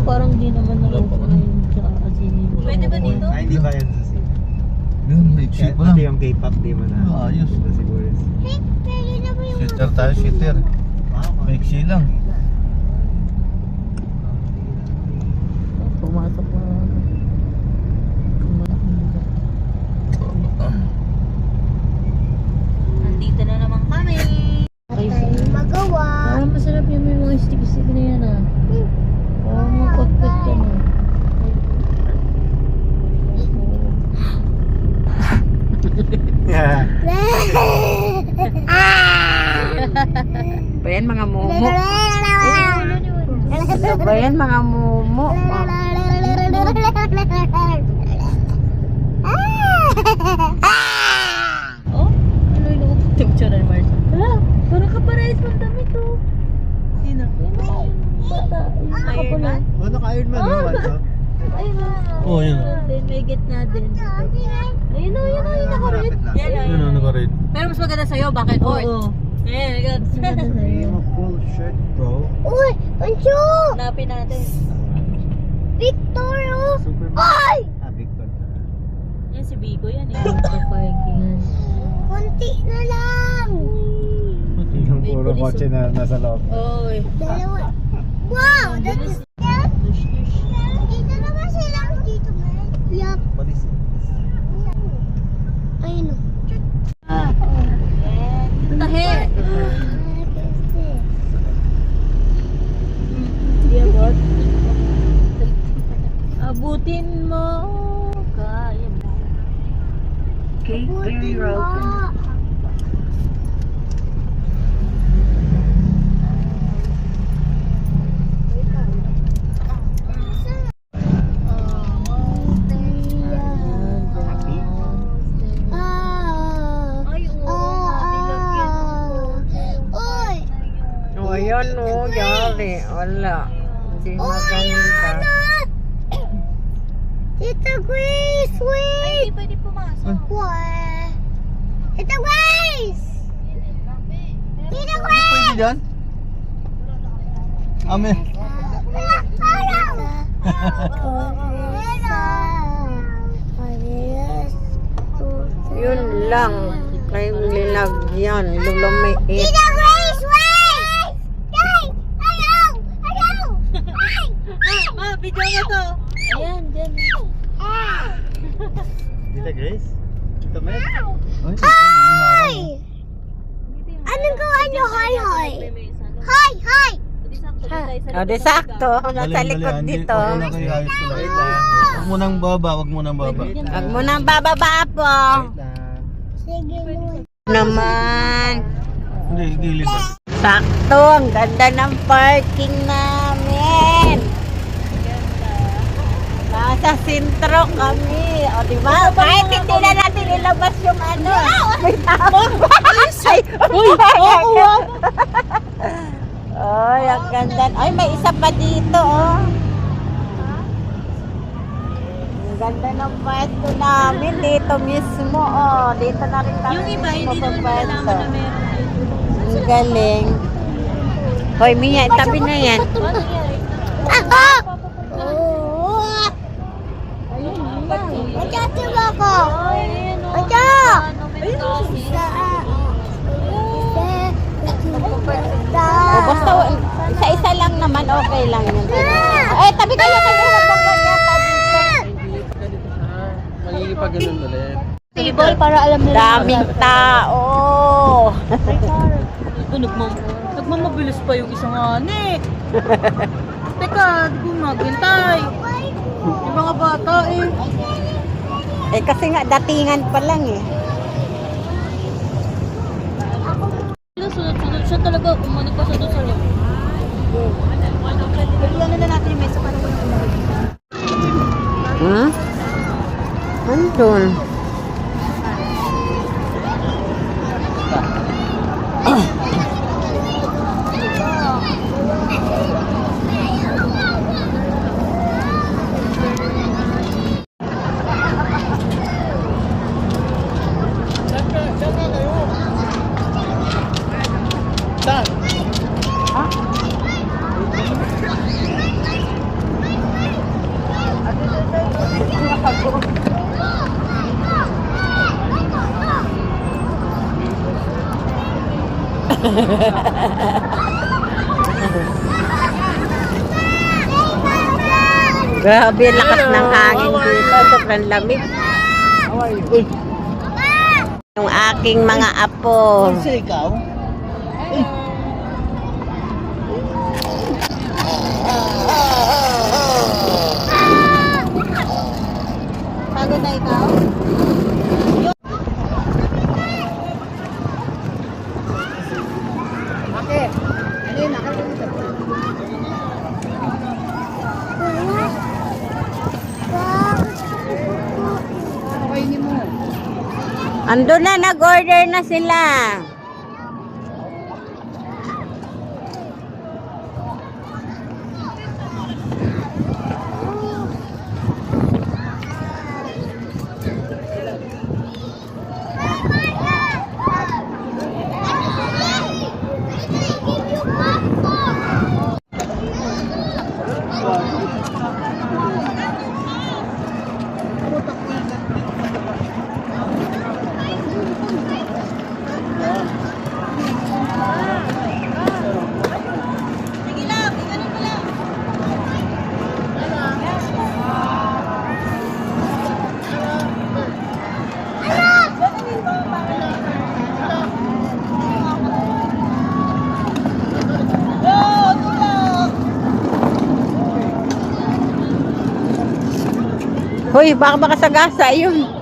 parang di naman na-open kasi. Pwede ba dito? Ay, hindi ba yan sa scene? Yun, maiksi pa lang. Pati yung K-pop, di mo na. Ayos. Ito siguro. Shooter tayo, shooter. Maiksi lang. Pumasok na. Nandito na naman kami. Magawa. Parang masarap yung may mga stick-stick na yan ah. Parang mga kot-kot ka na. Yeah. Ba yan mga mumo? Ba yan mga mumo? Oh? Ano yung picture na Marcia? Hala, parang kaparehas ng damit oh. Sino? Yun na yung bata. Yung Iron Man? Oh, naka-Iron Man yung ano? Ayun na. Oh, yun. Then may gitna din. Ayun na, yun na, yung naka-red. Yan o. Yun ang naka-red. Pero mas maganda sa'yo, bakit Ford? Oo. Ayan, agad. Name of full shirt, bro. Uy! Pancho! Hanapin natin. Victor! Oh! Superman. Ay! Ah, Victor. Yan si Bigo yan eh. Parkingan. Konti na lang! Yung puro kotse na nasa loob. Oy. Dalawa. Wow! That's dito naman sila dito, man. Yup. Malis. Ayun o. Tahe. Di abot. Abutin mo. Kaya mo. Buti mo. Ay, oo. Nilagyan ako. Uy! O yan o, yari. Wala. Hindi maganda. Tita Grace, Ay, wait! hindi pwede pumasok. What? Tita Grace! Tita Grace! Pwede dyan? Ame. Yun lang. Kayong linagyan. Lulamiit. Tita Grace, wait! Guys! Ayaw! Ayaw! Ay! Ma, video mo to. Ayan, dyan. Tita Grace? Tita Med? Hi! Anong gawa niyo? Hi, hi! Hi, hi! O, di sakto. Nasa likod dito. Wag na kayo ayos ko lang. Wag mo nang baba, wag mo nang baba. Huwag mo nang bababa po. Wait lang. Sige mo. Naman. Hindi, gilid lang. Sakto. Ang ganda ng parking namin. Nasa sentro kami. O, diba? Kahit hindi na natin ilabas yung ano. May tao. Ay, uy! Oo! Ay, ang ganda. Ay, may isa pa dito, oh. Ang ganda ng pwesto namin. Dito mismo, oh. Dito na rin kami. Yung iba, hindi naman mapapwesto. nalaman na meron dito. Ang galing. Hoy, Mia, tabi na yan. Ano nangyari? Ah! Oh! Magkatib ako! Ayun o. Ito! Ano, may kasi. O, basta, isa-isa lang naman, okay lang yun. Eh, tabi kayo, huwag mong ganyan, tabi ko. Magigipag-ganun ulit. Table para alam nila. Daming tao. Ito, nagmamabilis pa yung isang ane. Teka, di ko maghintay. Yung mga bata eh. Eh, kasi nga, datingan pa lang eh. Sunod-sunod siya talaga. Umano pa siya doon sa loob. Bigyan na natin yung mesa para walang umawag. Hmm? Andun. Grabe, lakas ng hangin dito. Sobrang lamig. Yung aking mga apo. Kasi ikaw? Pagod na ikaw? Ando na, nag-order na sila. Hoy, baka makasagasa yun.